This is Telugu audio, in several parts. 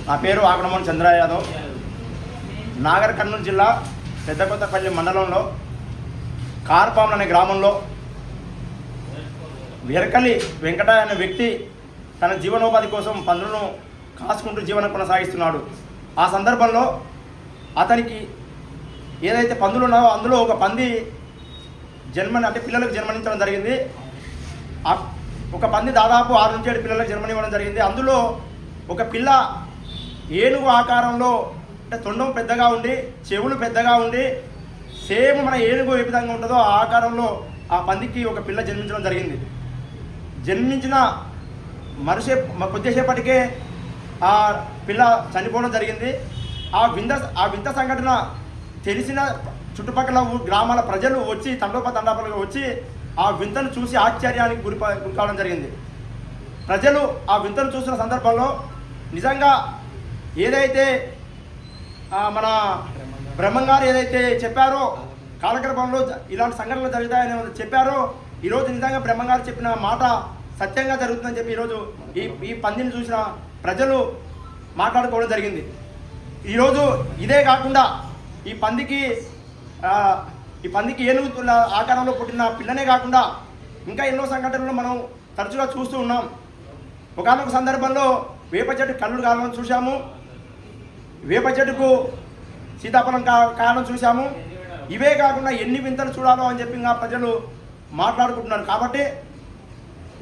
నా పేరు ఆగడమోని చంద్ర యాదవ్. నాగర్ కర్నూలు జిల్లా పెద్దకొత్తపల్లి మండలంలో కార్పాం అనే గ్రామంలో వెరకలి వెంకటయ్య అనే వ్యక్తి తన జీవనోపాధి కోసం పందులను కాసుకుంటూ జీవనం కొనసాగిస్తున్నాడు. ఆ సందర్భంలో అతనికి ఏదైతే పందులు ఉన్నాయో అందులో ఒక పంది పిల్లలకు జన్మనించడం జరిగింది. ఒక పంది దాదాపు 6 నుంచి 7 పిల్లలకు జన్మనివ్వడం జరిగింది. అందులో ఒక పిల్ల ఏనుగు ఆకారంలో అంటే తొండం పెద్దగా ఉండి చెవులు పెద్దగా ఉండి సేమ్ మన ఏనుగు ఏ విధంగా ఉంటుందో ఆ ఆకారంలో ఆ పందికి ఒక పిల్ల జన్మించడం జరిగింది. జన్మించిన కొద్దిసేపటికే ఆ పిల్ల చనిపోవడం జరిగింది. ఆ వింత సంఘటన తెలిసిన చుట్టుపక్కల గ్రామాల ప్రజలు వచ్చి తండోపతండాలుగా వచ్చి ఆ వింతను చూసి ఆశ్చర్యానికి గురి కావడం జరిగింది. ప్రజలు ఆ వింతను చూసిన సందర్భంలో నిజంగా ఏదైతే మన బ్రహ్మంగారు ఏదైతే చెప్పారో కాలక్రమంలో ఇలాంటి సంఘటనలు జరుగుతాయని చెప్పారో ఈరోజు నిజంగా బ్రహ్మంగారు చెప్పిన మాట సత్యంగా జరుగుతుందని చెప్పి ఈరోజు ఈ పందిని చూసిన ప్రజలు మాట్లాడుకోవడం జరిగింది. ఈరోజు ఇదే కాకుండా ఈ పందికి ఏనుగు ఆకారంలో పుట్టిన పిల్లనే కాకుండా ఇంకా ఎన్నో సంఘటనలు మనం తరచుగా చూస్తూ ఉన్నాం. ఒకనొక సందర్భంలో వేప చెట్టు కళ్ళు కాలం చూసాము, వేప చెట్టుకు సీతాఫలం కాలం చూసాము. ఇవే కాకుండా ఎన్ని వింతలు చూడాలో అని చెప్పి ఇంకా ప్రజలు మాట్లాడుకుంటున్నారు. కాబట్టి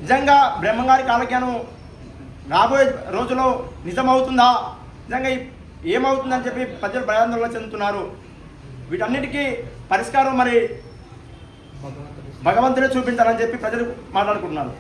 నిజంగా బ్రహ్మంగారి కాలజ్ఞానం రాబోయే రోజులో నిజమవుతుందా, నిజంగా ఏమవుతుందని చెప్పి ప్రజలు భయాందోళన చెందుతున్నారు. వీటన్నిటికీ పరిష్కారం మరి భగవంతుడే చూపించాలని చెప్పి ప్రజలు మాట్లాడుకుంటున్నారు.